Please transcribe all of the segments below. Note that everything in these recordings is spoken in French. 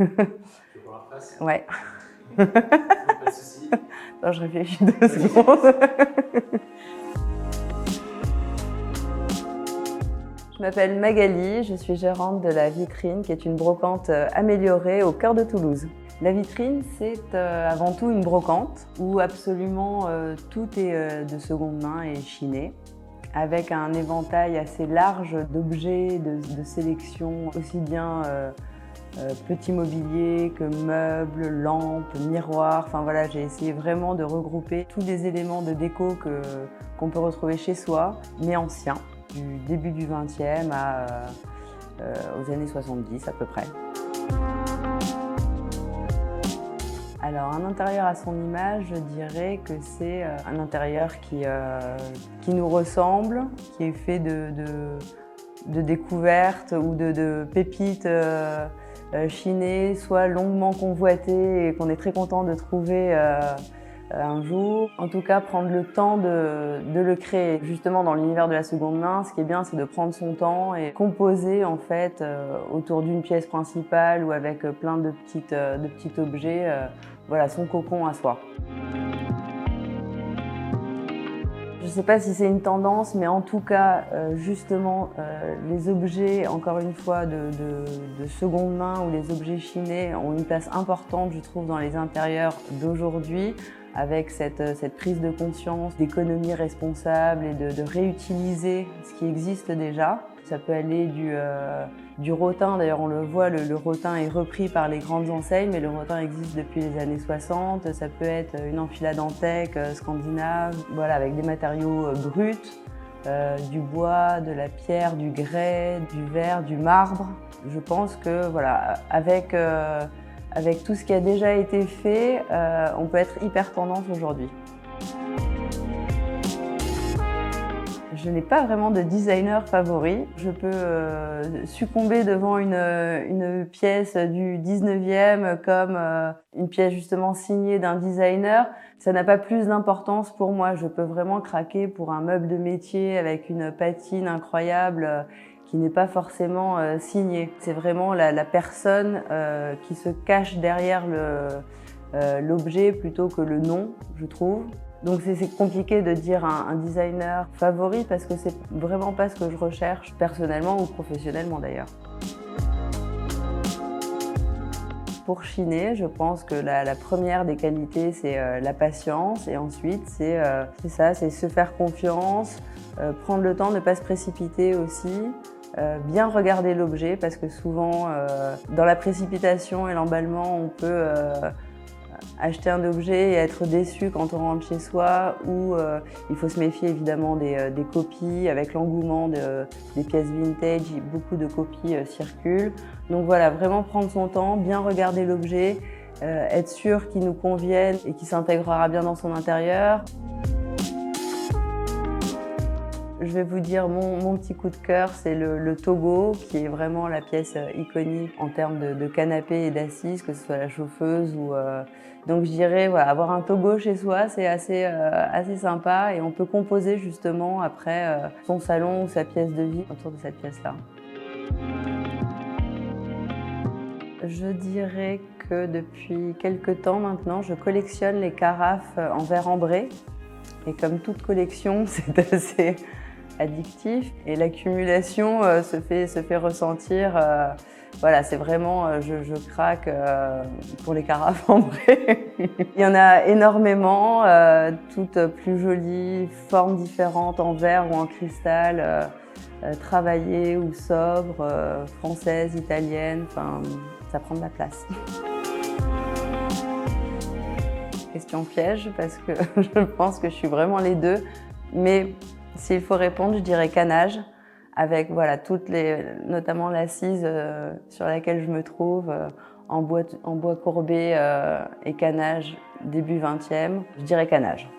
Tu veux qu'on la refasse? Ouais. Pas de soucis. Attends, je réfléchis 2 secondes. Je m'appelle Magali, je suis gérante de la Vitrine, qui est une brocante améliorée au cœur de Toulouse. La Vitrine, c'est avant tout une brocante où absolument tout est de seconde main et chiné, avec un éventail assez large d'objets, de sélection, aussi bien petit mobilier que meubles, lampes, miroirs. Enfin voilà, j'ai essayé vraiment de regrouper tous les éléments de déco qu'on peut retrouver chez soi, mais anciens, du début du XXe aux années 70 à peu près. Alors un intérieur à son image, je dirais que c'est un intérieur qui nous ressemble, qui est fait de découvertes ou de pépites chinées, soit longuement convoitées et qu'on est très content de trouver un jour. En tout cas, prendre le temps de le créer. Justement, dans l'univers de la seconde main, ce qui est bien, c'est de prendre son temps et composer en fait autour d'une pièce principale ou avec plein de petits objets, voilà, son cocon à soi. Je ne sais pas si c'est une tendance, mais en tout cas, justement, les objets, encore une fois, de seconde main ou les objets chinés ont une place importante, je trouve, dans les intérieurs d'aujourd'hui, avec cette prise de conscience d'économie responsable et de réutiliser ce qui existe déjà. Ça peut aller du rotin, d'ailleurs on le voit, le rotin est repris par les grandes enseignes, mais le rotin existe depuis les années 60. Ça peut être une enfilade en teck scandinave, voilà, avec des matériaux bruts, du bois, de la pierre, du grès, du verre, du marbre. Je pense que voilà, avec tout ce qui a déjà été fait, on peut être hyper tendance aujourd'hui. Je n'ai pas vraiment de designer favori. Je peux succomber devant une pièce du 19e comme une pièce justement signée d'un designer. Ça n'a pas plus d'importance pour moi. Je peux vraiment craquer pour un meuble de métier avec une patine incroyable qui n'est pas forcément signée. C'est vraiment la personne qui se cache derrière l'objet plutôt que le nom, je trouve. Donc c'est compliqué de dire un designer favori parce que c'est vraiment pas ce que je recherche personnellement ou professionnellement d'ailleurs. Pour chiner, je pense que la première des qualités c'est la patience et ensuite c'est se faire confiance, prendre le temps, ne pas se précipiter aussi. Bien regarder l'objet parce que souvent dans la précipitation et l'emballement on peut acheter un objet et être déçu quand on rentre chez soi ou il faut se méfier évidemment des copies avec l'engouement des pièces vintage, beaucoup de copies circulent. Donc voilà, vraiment prendre son temps, bien regarder l'objet, être sûr qu'il nous convienne et qu'il s'intégrera bien dans son intérieur. Je vais vous dire mon petit coup de cœur, c'est le Togo, qui est vraiment la pièce iconique en termes de canapé et d'assises, que ce soit la chauffeuse ou... Donc je dirais, voilà, avoir un Togo chez soi, c'est assez sympa et on peut composer justement après son salon ou sa pièce de vie autour de cette pièce-là. Je dirais que depuis quelques temps maintenant, je collectionne les carafes en verre ambré. Et comme toute collection, c'est assez addictif et l'accumulation se fait ressentir. Voilà, c'est vraiment, je craque pour les carafes ambrées. Il y en a énormément, toutes plus jolies, formes différentes en verre ou en cristal, travaillées ou sobres, françaises, italiennes, enfin, ça prend de la place. Question piège parce que je pense que je suis vraiment les deux, mais s'il faut répondre, je dirais canage, avec voilà, notamment l'assise sur laquelle je me trouve, en bois courbé et canage début 20e, je dirais canage.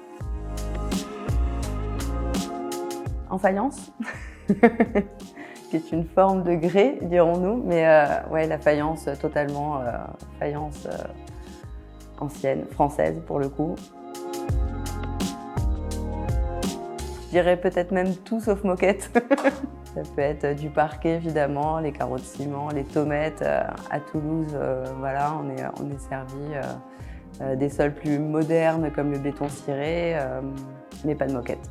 En faïence, qui est une forme de grès, dirons-nous, mais ouais, la faïence totalement, faïence ancienne, française pour le coup. Je dirais peut-être même tout sauf moquette. Ça peut être du parquet évidemment, les carreaux de ciment, les tomates. À Toulouse, voilà, on est servi des sols plus modernes comme le béton ciré, mais pas de moquette.